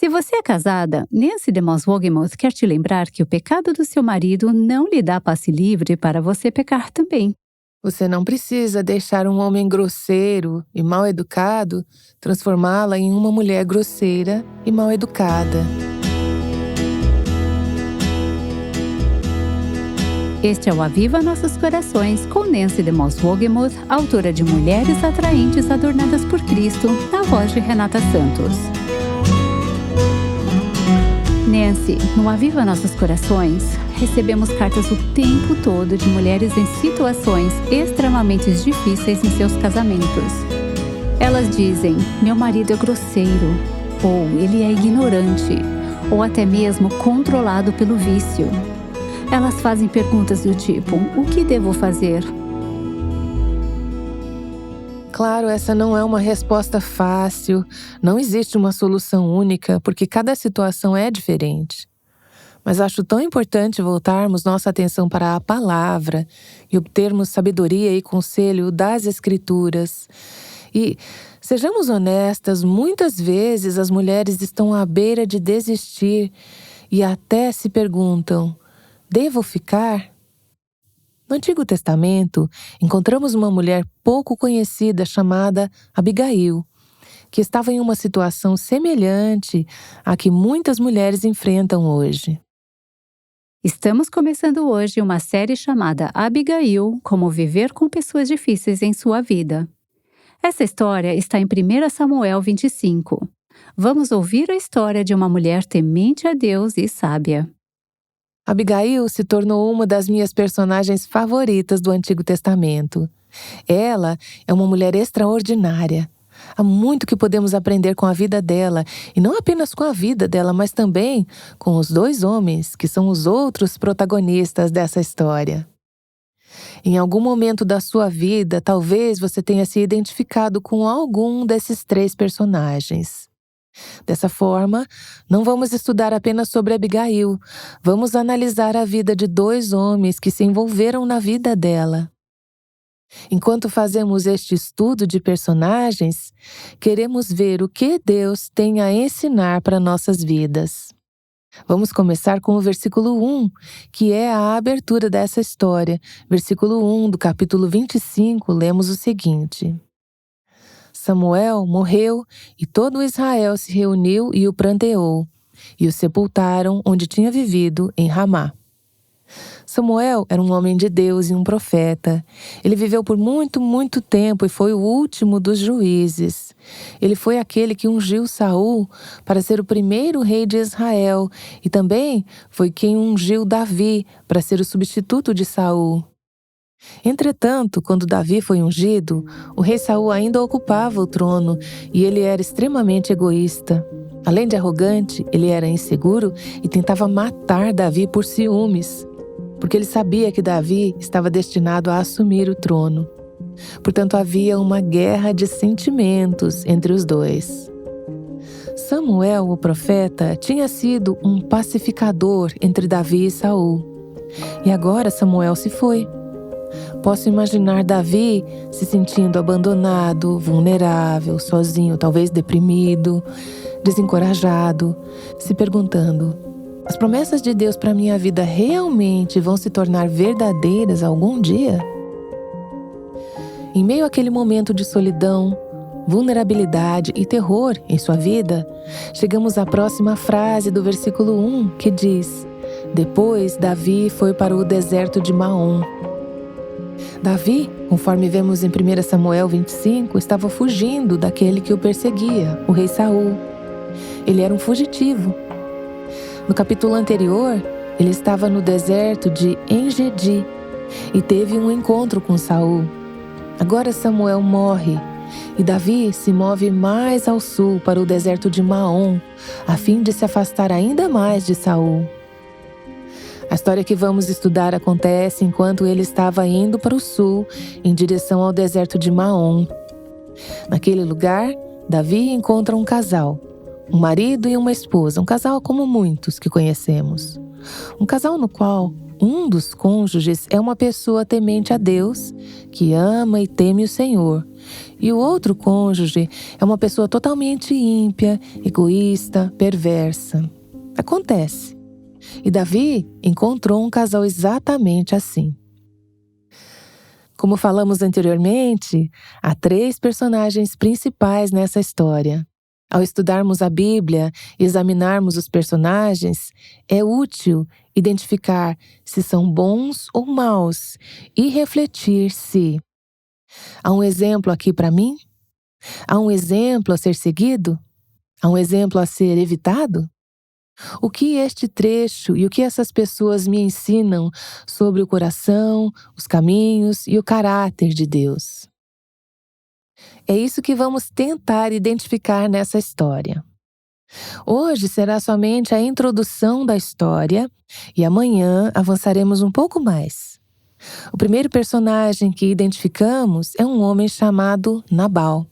Se você é casada, Nancy DeMoss Wogemuth quer te lembrar que o pecado do seu marido não lhe dá passe livre para você pecar também. Você não precisa deixar um homem grosseiro e mal educado transformá-la em uma mulher grosseira e mal educada. Este é o Aviva Nossos Corações, com Nancy DeMoss Wogemuth, autora de Mulheres Atraentes Adornadas por Cristo, na voz de Renata Santos. Nancy, no Aviva Nossos Corações, recebemos cartas o tempo todo de mulheres em situações extremamente difíceis em seus casamentos. Elas dizem, meu marido é grosseiro, ou ele é ignorante, ou até mesmo controlado pelo vício. Elas fazem perguntas do tipo, o que devo fazer? Claro, essa não é uma resposta fácil, não existe uma solução única, porque cada situação é diferente. Mas acho tão importante voltarmos nossa atenção para a palavra e obtermos sabedoria e conselho das Escrituras. E, sejamos honestas, muitas vezes as mulheres estão à beira de desistir e até se perguntam, devo ficar? No Antigo Testamento, encontramos uma mulher pouco conhecida chamada Abigail, que estava em uma situação semelhante à que muitas mulheres enfrentam hoje. Estamos começando hoje uma série chamada Abigail, como viver com pessoas difíceis em sua vida. Essa história está em 1 Samuel 25. Vamos ouvir a história de uma mulher temente a Deus e sábia. Abigail se tornou uma das minhas personagens favoritas do Antigo Testamento. Ela é uma mulher extraordinária. Há muito que podemos aprender com a vida dela, e não apenas com a vida dela, mas também com os dois homens, que são os outros protagonistas dessa história. Em algum momento da sua vida, talvez você tenha se identificado com algum desses três personagens. Dessa forma, não vamos estudar apenas sobre Abigail, vamos analisar a vida de dois homens que se envolveram na vida dela. Enquanto fazemos este estudo de personagens, queremos ver o que Deus tem a ensinar para nossas vidas. Vamos começar com o versículo 1, que é a abertura dessa história. Versículo 1 do capítulo 25, lemos o seguinte. Samuel morreu e todo Israel se reuniu e o pranteou, e o sepultaram onde tinha vivido, em Ramá. Samuel era um homem de Deus e um profeta. Ele viveu por muito tempo e foi o último dos juízes. Ele foi aquele que ungiu Saul para ser o primeiro rei de Israel e também foi quem ungiu Davi para ser o substituto de Saul. Entretanto, quando Davi foi ungido, o rei Saul ainda ocupava o trono e ele era extremamente egoísta. Além de arrogante, ele era inseguro e tentava matar Davi por ciúmes, porque ele sabia que Davi estava destinado a assumir o trono. Portanto, havia uma guerra de sentimentos entre os dois. Samuel, o profeta, tinha sido um pacificador entre Davi e Saul. E agora Samuel se foi. Posso imaginar Davi se sentindo abandonado, vulnerável, sozinho, talvez deprimido, desencorajado, se perguntando: as promessas de Deus para minha vida realmente vão se tornar verdadeiras algum dia? Em meio àquele momento de solidão, vulnerabilidade e terror em sua vida, chegamos à próxima frase do versículo 1, que diz: depois Davi foi para o deserto de Maom. Davi, conforme vemos em 1 Samuel 25, estava fugindo daquele que o perseguia, o rei Saul. Ele era um fugitivo. No capítulo anterior, ele estava no deserto de En-Gedi e teve um encontro com Saul. Agora Samuel morre e Davi se move mais ao sul para o deserto de Maom, a fim de se afastar ainda mais de Saul. A história que vamos estudar acontece enquanto ele estava indo para o sul, em direção ao deserto de Maom. Naquele lugar, Davi encontra um casal, um marido e uma esposa, um casal como muitos que conhecemos. Um casal no qual Um dos cônjuges é uma pessoa temente a Deus, que ama e teme o Senhor. E o outro cônjuge é uma pessoa totalmente ímpia, egoísta, perversa. Acontece. E Davi encontrou um casal exatamente assim. Como falamos anteriormente, há 3 personagens principais nessa história. Ao estudarmos a Bíblia e examinarmos os personagens, é útil identificar se são bons ou maus e refletir se há um exemplo aqui para mim? Há um exemplo a ser seguido? Há um exemplo a ser evitado? O que este trecho e o que essas pessoas me ensinam sobre o coração, os caminhos e o caráter de Deus? É isso que vamos tentar identificar nessa história. Hoje será somente a introdução da história e amanhã avançaremos um pouco mais. O primeiro personagem que identificamos é um homem chamado Nabal.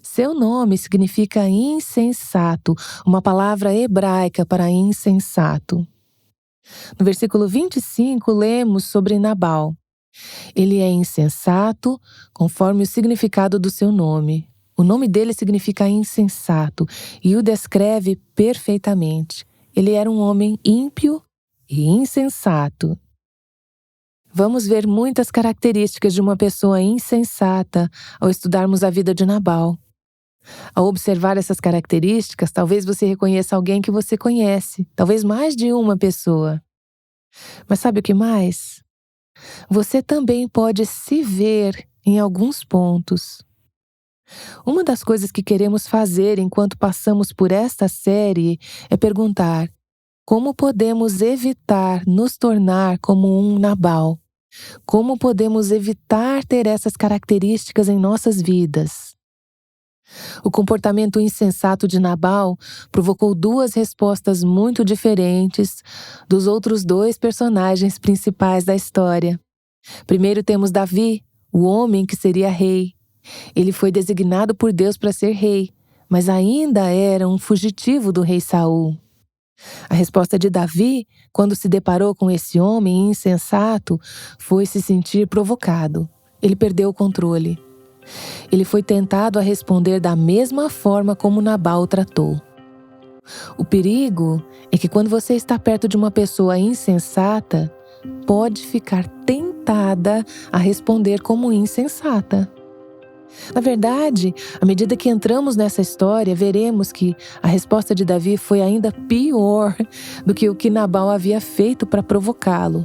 Seu nome significa insensato, uma palavra hebraica para insensato. No versículo 25, lemos sobre Nabal. Ele é insensato, conforme o significado do seu nome. O nome dele significa insensato e o descreve perfeitamente. Ele era um homem ímpio e insensato. Vamos ver muitas características de uma pessoa insensata ao estudarmos a vida de Nabal. Ao observar essas características, talvez você reconheça alguém que você conhece, talvez mais de uma pessoa. Mas sabe o que mais? Você também pode se ver em alguns pontos. Uma das coisas que queremos fazer enquanto passamos por esta série é perguntar: como podemos evitar nos tornar como um Nabal? Como podemos evitar ter essas características em nossas vidas? O comportamento insensato de Nabal provocou 2 respostas muito diferentes dos outros 2 personagens principais da história. Primeiro temos Davi, o homem que seria rei. Ele foi designado por Deus para ser rei, mas ainda era um fugitivo do rei Saul. A resposta de Davi, quando se deparou com esse homem insensato, foi se sentir provocado. Ele perdeu o controle. Ele foi tentado a responder da mesma forma como Nabal o tratou. O perigo é que quando você está perto de uma pessoa insensata, pode ficar tentada a responder como insensata. Na verdade, à medida que entramos nessa história, veremos que a resposta de Davi foi ainda pior do que o que Nabal havia feito para provocá-lo.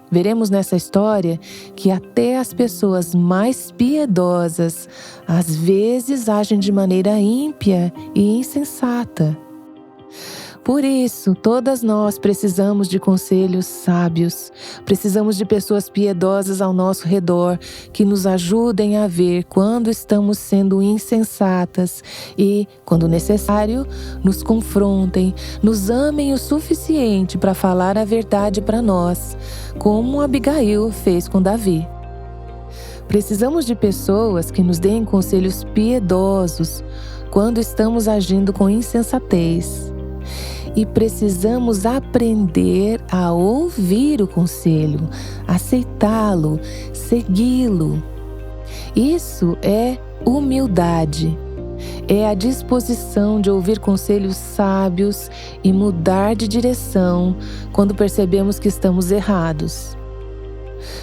Veremos nessa história que até as pessoas mais piedosas às vezes agem de maneira ímpia e insensata. Por isso, todas nós precisamos de conselhos sábios, precisamos de pessoas piedosas ao nosso redor que nos ajudem a ver quando estamos sendo insensatas e, quando necessário, nos confrontem, nos amem o suficiente para falar a verdade para nós, como Abigail fez com Davi. Precisamos de pessoas que nos deem conselhos piedosos quando estamos agindo com insensatez. E precisamos aprender a ouvir o conselho, aceitá-lo, segui-lo. Isso é humildade. É a disposição de ouvir conselhos sábios e mudar de direção quando percebemos que estamos errados.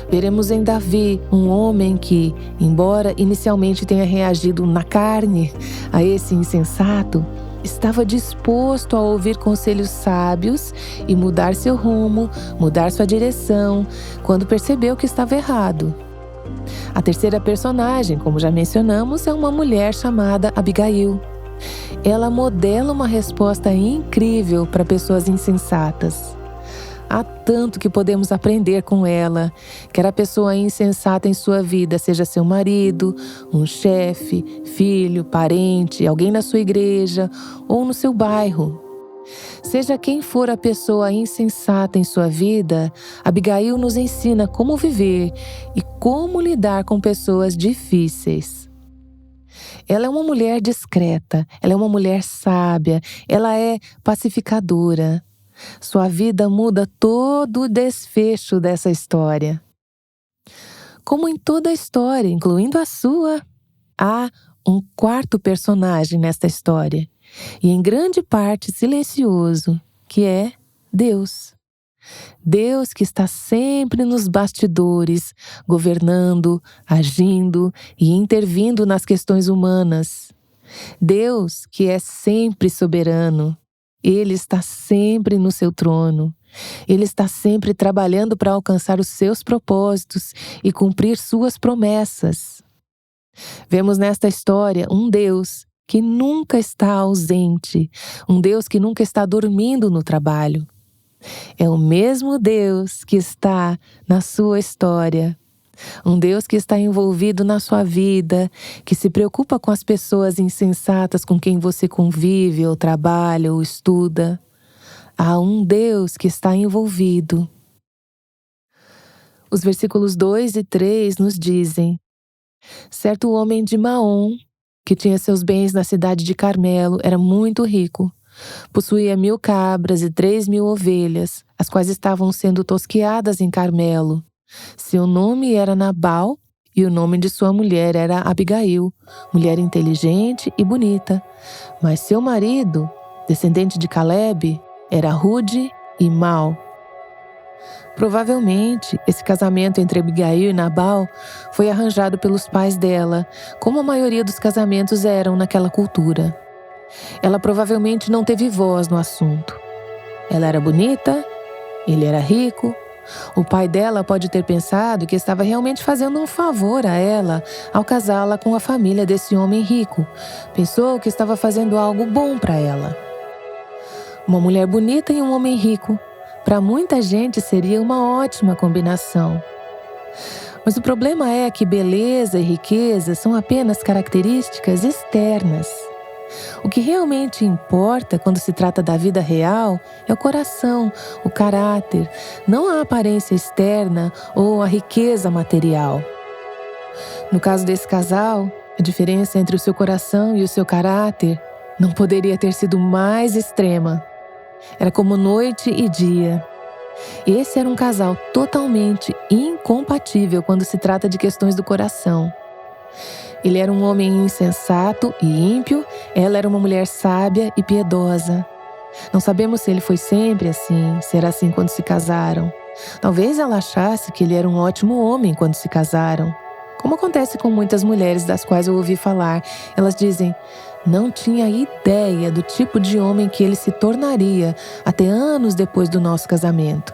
Veremos em Davi um homem que, embora inicialmente tenha reagido na carne a esse insensato, estava disposto a ouvir conselhos sábios e mudar seu rumo, mudar sua direção, quando percebeu que estava errado. A terceira personagem, como já mencionamos, é uma mulher chamada Abigail. Ela modela uma resposta incrível para pessoas insensatas. Há tanto que podemos aprender com ela, quer a pessoa insensata em sua vida seja seu marido, um chefe, filho, parente, alguém na sua igreja ou no seu bairro. Seja quem for a pessoa insensata em sua vida, Abigail nos ensina como viver e como lidar com pessoas difíceis. Ela é uma mulher discreta, ela é uma mulher sábia, ela é pacificadora. Sua vida muda todo o desfecho dessa história. Como em toda a história, incluindo a sua, há um quarto personagem nesta história, e em grande parte silencioso, que é Deus. Deus que está sempre nos bastidores, governando, agindo e intervindo nas questões humanas. Deus que é sempre soberano. Ele está sempre no seu trono. Ele está sempre trabalhando para alcançar os seus propósitos e cumprir suas promessas. Vemos nesta história um Deus que nunca está ausente, um Deus que nunca está dormindo no trabalho. É o mesmo Deus que está na sua história. Um Deus que está envolvido na sua vida, que se preocupa com as pessoas insensatas com quem você convive, ou trabalha, ou estuda. Há um Deus que está envolvido. Os versículos 2 e 3 nos dizem: certo homem de Maom, que tinha seus bens na cidade de Carmelo, era muito rico. Possuía 1.000 cabras e 3.000 ovelhas, as quais estavam sendo tosqueadas em Carmelo. Seu nome era Nabal e o nome de sua mulher era Abigail, mulher inteligente e bonita. Mas seu marido, descendente de Calebe, era rude e mau. Provavelmente, esse casamento entre Abigail e Nabal foi arranjado pelos pais dela, como a maioria dos casamentos eram naquela cultura. Ela provavelmente não teve voz no assunto. Ela era bonita, ele era rico. O pai dela pode ter pensado que estava realmente fazendo um favor a ela ao casá-la com a família desse homem rico. Pensou que estava fazendo algo bom para ela. Uma mulher bonita e um homem rico. Para muita gente seria uma ótima combinação. Mas o problema é que beleza e riqueza são apenas características externas. O que realmente importa quando se trata da vida real é o coração, o caráter, não a aparência externa ou a riqueza material. No caso desse casal, a diferença entre o seu coração e o seu caráter não poderia ter sido mais extrema. Era como noite e dia. Esse era um casal totalmente incompatível quando se trata de questões do coração. Ele era um homem insensato e ímpio, ela era uma mulher sábia e piedosa. Não sabemos se ele foi sempre assim, se era assim quando se casaram. Talvez ela achasse que ele era um ótimo homem quando se casaram. Como acontece com muitas mulheres das quais eu ouvi falar, elas dizem: não tinha ideia do tipo de homem que ele se tornaria até anos depois do nosso casamento.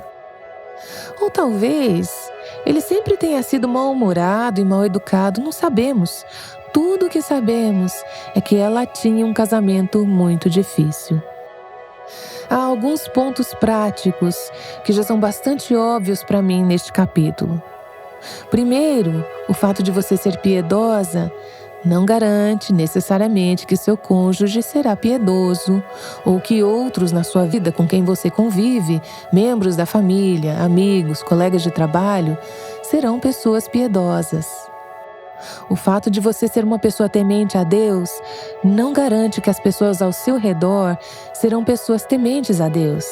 Ou talvez ele sempre tenha sido mal-humorado e mal-educado, não sabemos. Tudo o que sabemos é que ela tinha um casamento muito difícil. Há alguns pontos práticos que já são bastante óbvios para mim neste capítulo. Primeiro, o fato de você ser piedosa não garante necessariamente que seu cônjuge será piedoso ou que outros na sua vida com quem você convive, membros da família, amigos, colegas de trabalho, serão pessoas piedosas. O fato de você ser uma pessoa temente a Deus não garante que as pessoas ao seu redor serão pessoas tementes a Deus.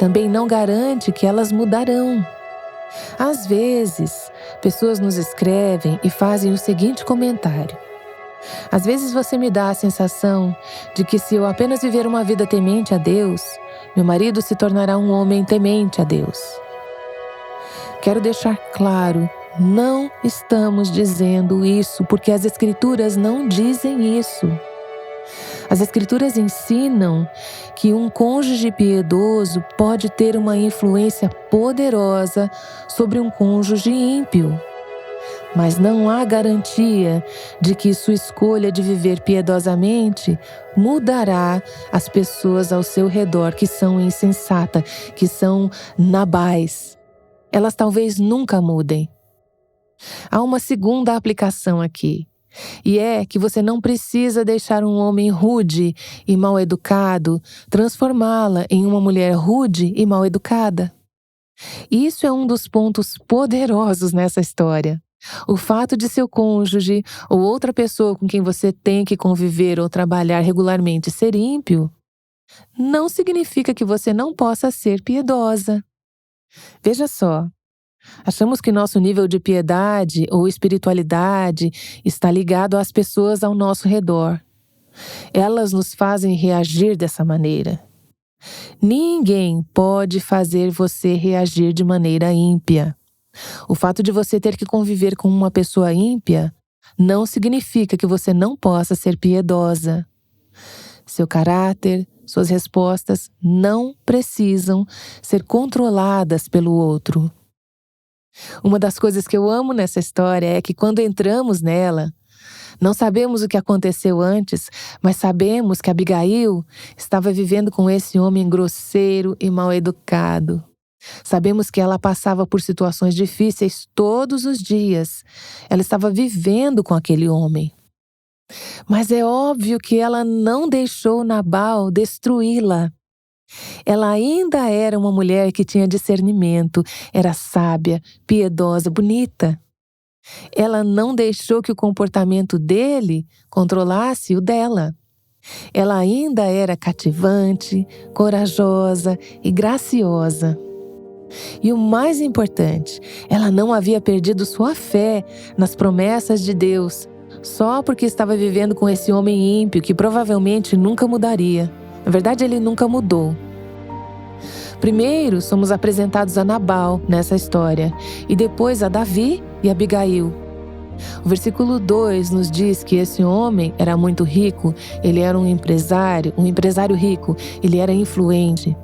Também não garante que elas mudarão. Às vezes, pessoas nos escrevem e fazem o seguinte comentário: às vezes você me dá a sensação de que se eu apenas viver uma vida temente a Deus, meu marido se tornará um homem temente a Deus. Quero deixar claro, não estamos dizendo isso porque as Escrituras não dizem isso. As Escrituras ensinam que um cônjuge piedoso pode ter uma influência poderosa sobre um cônjuge ímpio. Mas não há garantia de que sua escolha de viver piedosamente mudará as pessoas ao seu redor que são insensatas, que são nabais. Elas talvez nunca mudem. Há uma segunda aplicação aqui. E é que você não precisa deixar um homem rude e mal educado transformá-la em uma mulher rude e mal educada. Isso é um dos pontos poderosos nessa história. O fato de seu cônjuge ou outra pessoa com quem você tem que conviver ou trabalhar regularmente ser ímpio não significa que você não possa ser piedosa. Veja só, achamos que nosso nível de piedade ou espiritualidade está ligado às pessoas ao nosso redor. Elas nos fazem reagir dessa maneira. Ninguém pode fazer você reagir de maneira ímpia. O fato de você ter que conviver com uma pessoa ímpia não significa que você não possa ser piedosa. Seu caráter, suas respostas não precisam ser controladas pelo outro. Uma das coisas que eu amo nessa história é que quando entramos nela, não sabemos o que aconteceu antes, mas sabemos que Abigail estava vivendo com esse homem grosseiro e mal educado. Sabemos que ela passava por situações difíceis todos os dias. Ela estava vivendo com aquele homem. Mas é óbvio que ela não deixou Nabal destruí-la. Ela ainda era uma mulher que tinha discernimento, era sábia, piedosa, bonita. Ela não deixou que o comportamento dele controlasse o dela. Ela ainda era cativante, corajosa e graciosa. E o mais importante, ela não havia perdido sua fé nas promessas de Deus, só porque estava vivendo com esse homem ímpio que provavelmente nunca mudaria. Na verdade, ele nunca mudou. Primeiro, somos apresentados a Nabal nessa história, e depois a Davi e Abigail. O versículo 2 nos diz que esse homem era muito rico, ele era um empresário rico, ele era influente.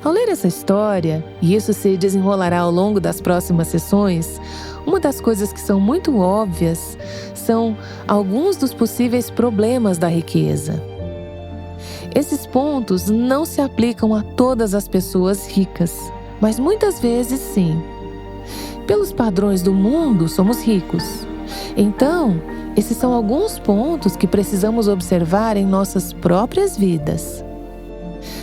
Ao ler essa história, e isso se desenrolará ao longo das próximas sessões, uma das coisas que são muito óbvias são alguns dos possíveis problemas da riqueza. Esses pontos não se aplicam a todas as pessoas ricas, mas muitas vezes sim. Pelos padrões do mundo, somos ricos. Então, esses são alguns pontos que precisamos observar em nossas próprias vidas.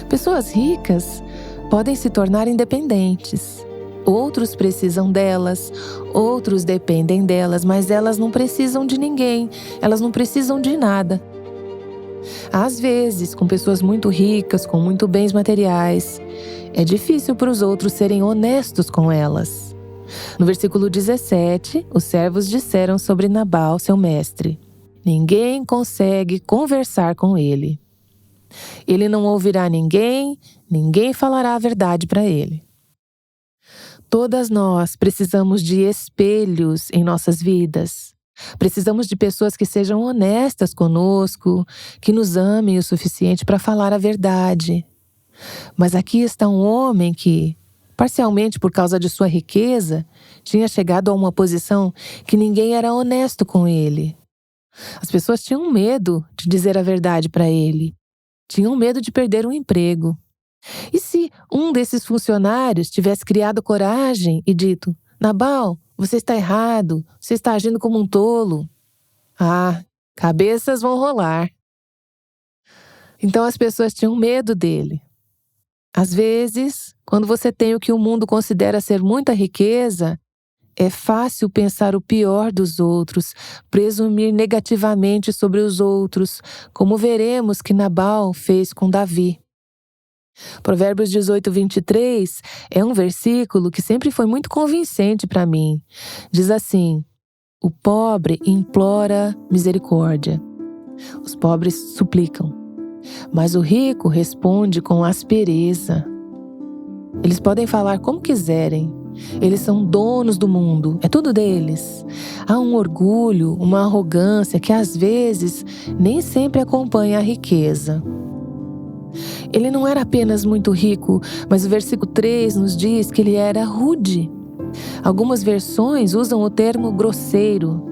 Pessoas ricas podem se tornar independentes. Outros precisam delas, outros dependem delas, mas elas não precisam de ninguém, elas não precisam de nada. Às vezes, com pessoas muito ricas, com muito bens materiais, é difícil para os outros serem honestos com elas. No versículo 17, os servos disseram sobre Nabal, seu mestre: ninguém consegue conversar com ele. Ele não ouvirá ninguém, ninguém falará a verdade para ele. Todas nós precisamos de espelhos em nossas vidas. Precisamos de pessoas que sejam honestas conosco, que nos amem o suficiente para falar a verdade. Mas aqui está um homem que, parcialmente por causa de sua riqueza, tinha chegado a uma posição que ninguém era honesto com ele. As pessoas tinham medo de dizer a verdade para ele. Tinham medo de perder um emprego. E se um desses funcionários tivesse criado coragem e dito: Nabal, você está errado, você está agindo como um tolo. Cabeças vão rolar. Então as pessoas tinham medo dele. Às vezes, quando você tem o que o mundo considera ser muita riqueza, é fácil pensar o pior dos outros, presumir negativamente sobre os outros, como veremos que Nabal fez com Davi. Provérbios 18, 23 é um versículo que sempre foi muito convincente para mim. Diz assim: o pobre implora misericórdia. Os pobres suplicam, mas o rico responde com aspereza. Eles podem falar como quiserem. Eles são donos do mundo, é tudo deles. Há um orgulho, uma arrogância que às vezes nem sempre acompanha a riqueza. Ele não era apenas muito rico, mas o versículo 3 nos diz que ele era rude. Algumas versões usam o termo grosseiro.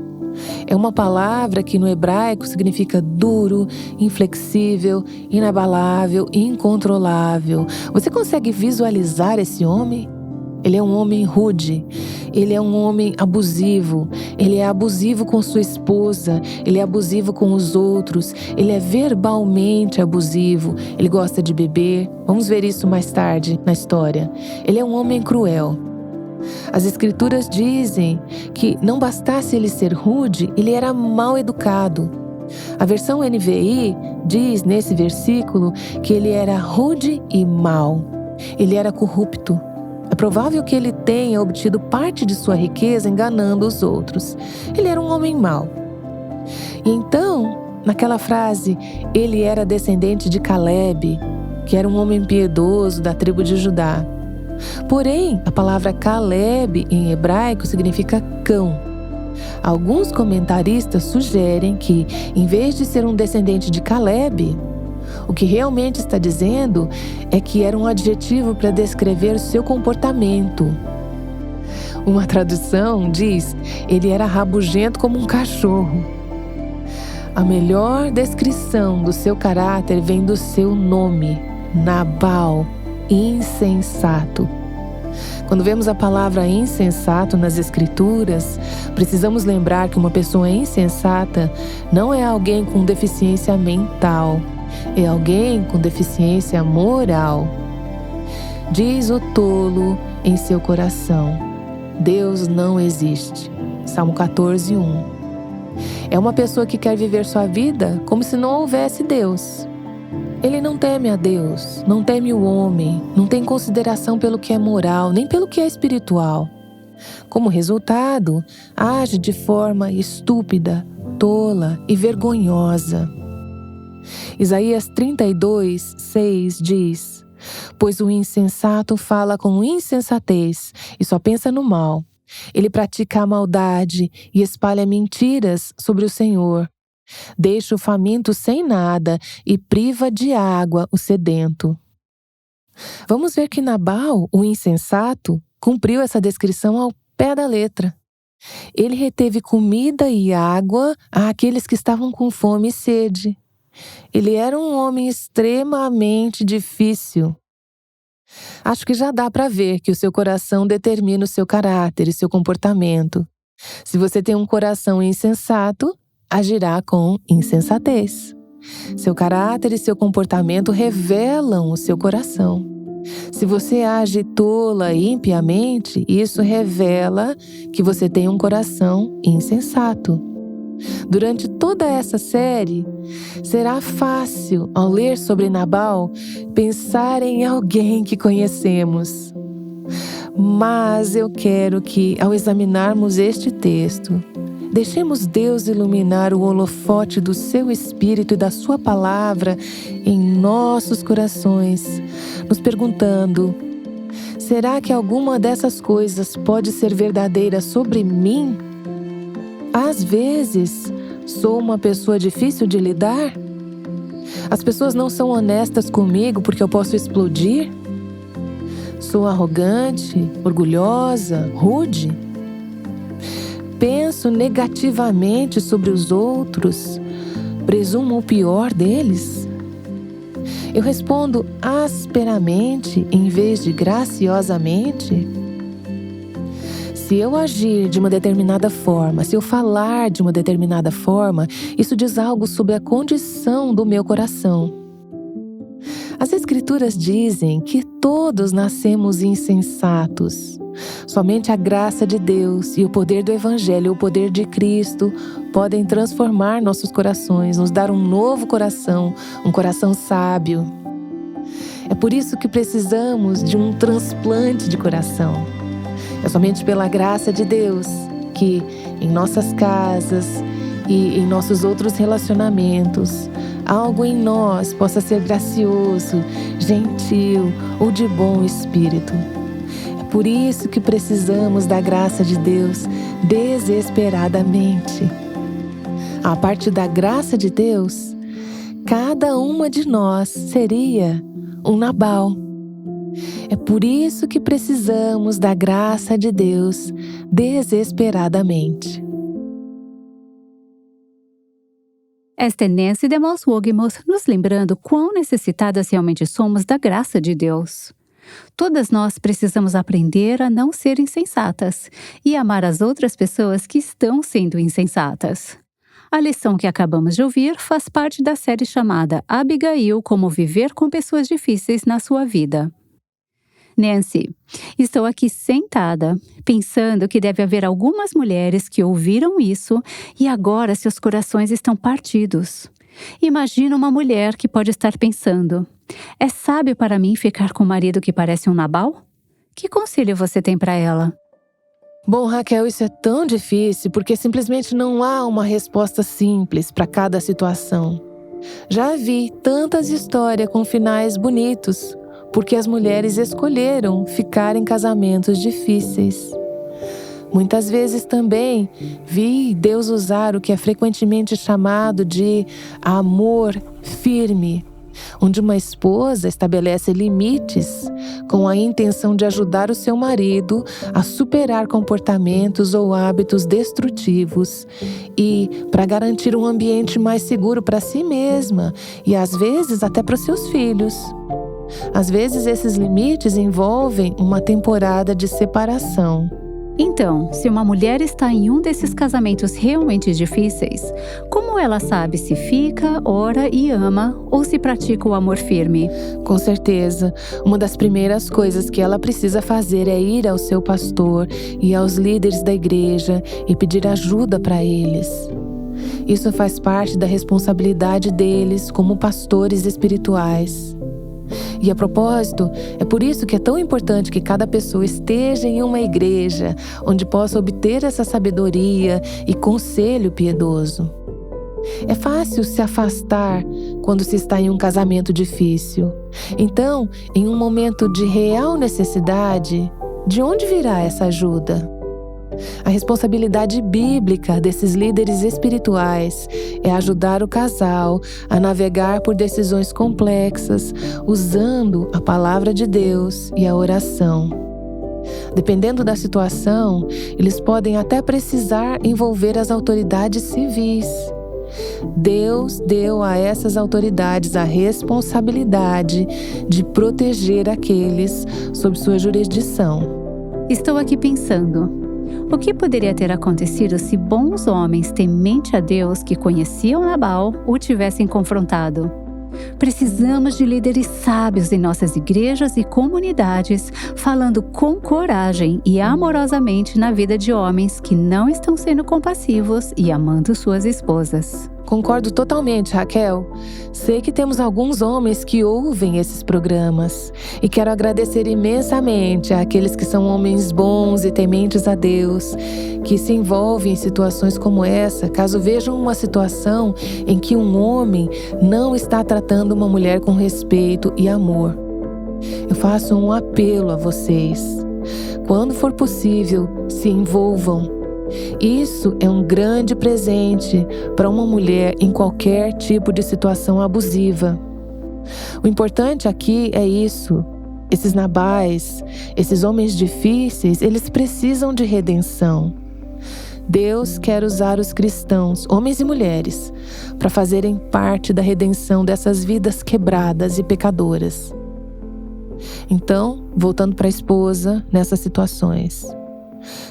É uma palavra que no hebraico significa duro, inflexível, inabalável, incontrolável. Você consegue visualizar esse homem? Ele é um homem rude, ele é um homem abusivo, ele é abusivo com sua esposa, ele é abusivo com os outros, ele é verbalmente abusivo, ele gosta de beber. Vamos ver isso mais tarde na história. Ele é um homem cruel. As escrituras dizem que não bastasse ele ser rude, ele era mal educado. A versão NVI diz nesse versículo que ele era rude e mau. Ele era corrupto. É provável que ele tenha obtido parte de sua riqueza enganando os outros. Ele era um homem mau. E então, naquela frase, ele era descendente de Caleb, que era um homem piedoso da tribo de Judá. Porém, a palavra Caleb em hebraico significa cão. Alguns comentaristas sugerem que, em vez de ser um descendente de Caleb, o que realmente está dizendo é que era um adjetivo para descrever seu comportamento. Uma tradução diz: ele era rabugento como um cachorro. A melhor descrição do seu caráter vem do seu nome, Nabal, insensato. Quando vemos a palavra insensato nas Escrituras, precisamos lembrar que uma pessoa insensata não é alguém com deficiência mental, é alguém com deficiência moral. Diz o tolo em seu coração: Deus não existe. Salmo 14:1. É uma pessoa que quer viver sua vida como se não houvesse Deus. Ele não teme a Deus, não teme o homem, não tem consideração pelo que é moral, nem pelo que é espiritual. Como resultado, age de forma estúpida, tola e vergonhosa. Isaías 32:6 diz: Pois o insensato fala com insensatez e só pensa no mal. Ele pratica a maldade e espalha mentiras sobre o Senhor. Deixa o faminto sem nada e priva de água o sedento. Vamos ver que Nabal, o insensato, cumpriu essa descrição ao pé da letra. Ele reteve comida e água àqueles que estavam com fome e sede. Ele era um homem extremamente difícil. Acho que já dá para ver que o seu coração determina o seu caráter e seu comportamento. Se você tem um coração insensato, agirá com insensatez. Seu caráter e seu comportamento revelam o seu coração. Se você age tola e impiamente, isso revela que você tem um coração insensato. Durante toda essa série, será fácil, ao ler sobre Nabal, pensar em alguém que conhecemos. Mas eu quero que, ao examinarmos este texto, deixemos Deus iluminar o holofote do seu Espírito e da sua palavra em nossos corações, nos perguntando: será que alguma dessas coisas pode ser verdadeira sobre mim? Às vezes, sou uma pessoa difícil de lidar? As pessoas não são honestas comigo porque eu posso explodir? Sou arrogante, orgulhosa, rude? Penso negativamente sobre os outros? Presumo o pior deles? Eu respondo asperamente em vez de graciosamente? Se eu agir de uma determinada forma, se eu falar de uma determinada forma, isso diz algo sobre a condição do meu coração. As Escrituras dizem que todos nascemos insensatos. Somente a graça de Deus e o poder do Evangelho, o poder de Cristo, podem transformar nossos corações, nos dar um novo coração, um coração sábio. É por isso que precisamos de um transplante de coração. É somente pela graça de Deus que, em nossas casas e em nossos outros relacionamentos, algo em nós possa ser gracioso, gentil ou de bom espírito. É por isso que precisamos da graça de Deus desesperadamente. A partir da graça de Deus, cada uma de nós seria um Nabal. É por isso que precisamos da graça de Deus desesperadamente. Esta é Nancy DeMoss Wogmuth nos lembrando quão necessitadas realmente somos da graça de Deus. Todas nós precisamos aprender a não ser insensatas e amar as outras pessoas que estão sendo insensatas. A lição que acabamos de ouvir faz parte da série chamada Abigail: Como Viver com Pessoas Difíceis na Sua Vida. Nancy, estou aqui sentada, pensando que deve haver algumas mulheres que ouviram isso e agora seus corações estão partidos. Imagina uma mulher que pode estar pensando: é sábio para mim ficar com um marido que parece um Nabal? Que conselho você tem para ela? Bom, Raquel, isso é tão difícil porque simplesmente não há uma resposta simples para cada situação. Já vi tantas histórias com finais bonitos, porque as mulheres escolheram ficar em casamentos difíceis. Muitas vezes também vi Deus usar o que é frequentemente chamado de amor firme, onde uma esposa estabelece limites com a intenção de ajudar o seu marido a superar comportamentos ou hábitos destrutivos e para garantir um ambiente mais seguro para si mesma e às vezes até para os seus filhos. Às vezes esses limites envolvem uma temporada de separação. Então, se uma mulher está em um desses casamentos realmente difíceis, como ela sabe se fica, ora e ama ou se pratica o amor firme? Com certeza, uma das primeiras coisas que ela precisa fazer é ir ao seu pastor e aos líderes da igreja e pedir ajuda para eles. Isso faz parte da responsabilidade deles como pastores espirituais. E a propósito, é por isso que é tão importante que cada pessoa esteja em uma igreja onde possa obter essa sabedoria e conselho piedoso. É fácil se afastar quando se está em um casamento difícil. Então, em um momento de real necessidade, de onde virá essa ajuda? A responsabilidade bíblica desses líderes espirituais é ajudar o casal a navegar por decisões complexas, usando a palavra de Deus e a oração. Dependendo da situação, eles podem até precisar envolver as autoridades civis. Deus deu a essas autoridades a responsabilidade de proteger aqueles sob sua jurisdição. Estou aqui pensando: o que poderia ter acontecido se bons homens temente a Deus que conheciam Nabal o tivessem confrontado? Precisamos de líderes sábios em nossas igrejas e comunidades, falando com coragem e amorosamente na vida de homens que não estão sendo compassivos e amando suas esposas. Concordo totalmente, Raquel. Sei que temos alguns homens que ouvem esses programas e quero agradecer imensamente àqueles que são homens bons e tementes a Deus, que se envolvem em situações como essa, caso vejam uma situação em que um homem não está tratando uma mulher com respeito e amor. Eu faço um apelo a vocês. Quando for possível, se envolvam. Isso é um grande presente para uma mulher em qualquer tipo de situação abusiva. O importante aqui é isso. Esses nabais, esses homens difíceis, eles precisam de redenção. Deus quer usar os cristãos, homens e mulheres, para fazerem parte da redenção dessas vidas quebradas e pecadoras. Então, voltando para a esposa nessas situações.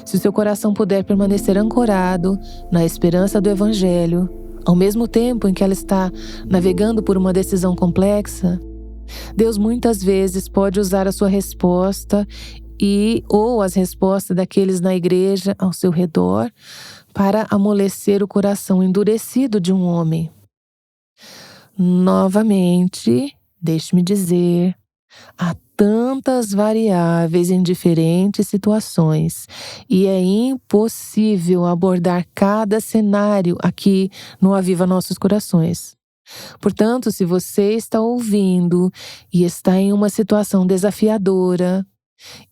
Se o seu coração puder permanecer ancorado na esperança do Evangelho, ao mesmo tempo em que ela está navegando por uma decisão complexa, Deus muitas vezes pode usar a sua resposta ou as respostas daqueles na igreja ao seu redor para amolecer o coração endurecido de um homem. Novamente, deixe-me dizer, há tantas variáveis em diferentes situações e é impossível abordar cada cenário aqui no Aviva Nossos Corações. Portanto, se você está ouvindo e está em uma situação desafiadora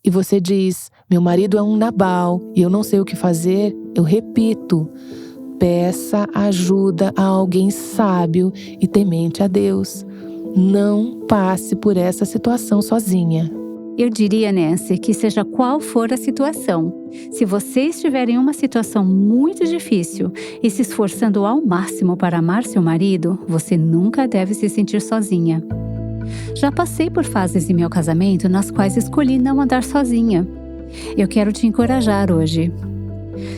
e você diz: meu marido é um Nabal e eu não sei o que fazer, eu repito, peça ajuda a alguém sábio e temente a Deus. Não passe por essa situação sozinha. Eu diria, Nancy, que seja qual for a situação, se você estiver em uma situação muito difícil e se esforçando ao máximo para amar seu marido, você nunca deve se sentir sozinha. Já passei por fases em meu casamento nas quais escolhi não andar sozinha. Eu quero te encorajar hoje.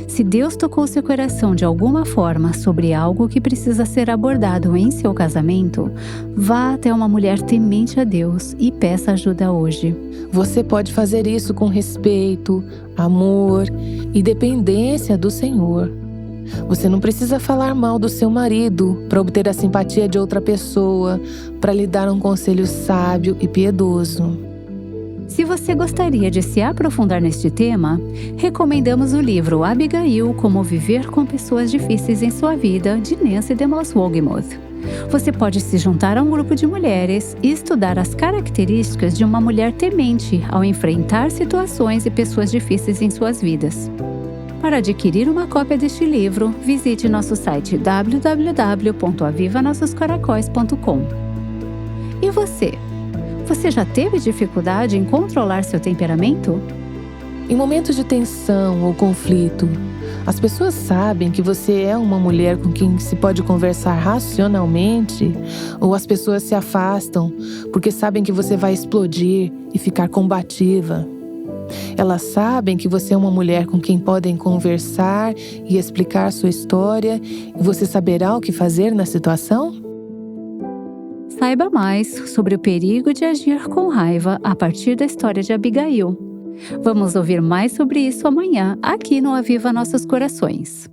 Se Deus tocou seu coração de alguma forma sobre algo que precisa ser abordado em seu casamento, vá até uma mulher temente a Deus e peça ajuda hoje. Você pode fazer isso com respeito, amor e dependência do Senhor. Você não precisa falar mal do seu marido para obter a simpatia de outra pessoa, para lhe dar um conselho sábio e piedoso. Se você gostaria de se aprofundar neste tema, recomendamos o livro Abigail, Como Viver com Pessoas Difíceis em Sua Vida, de Nancy DeMoss Wolgemuth. Você pode se juntar a um grupo de mulheres e estudar as características de uma mulher temente ao enfrentar situações e pessoas difíceis em suas vidas. Para adquirir uma cópia deste livro, visite nosso site www.avivanossoscaracóis.com. E você? Você já teve dificuldade em controlar seu temperamento? Em momentos de tensão ou conflito, as pessoas sabem que você é uma mulher com quem se pode conversar racionalmente, ou as pessoas se afastam porque sabem que você vai explodir e ficar combativa? Elas sabem que você é uma mulher com quem podem conversar e explicar sua história e você saberá o que fazer na situação? Saiba mais sobre o perigo de agir com raiva a partir da história de Abigail. Vamos ouvir mais sobre isso amanhã, aqui no Aviva Nossos Corações.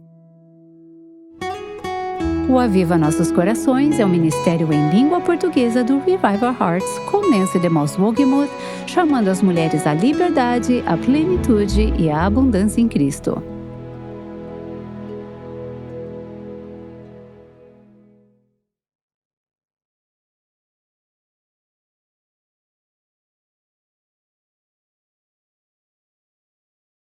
O Aviva Nossos Corações é um ministério em língua portuguesa do Revive Our Hearts, com Nancy DeMoss Wolgemuth, chamando as mulheres à liberdade, à plenitude e à abundância em Cristo.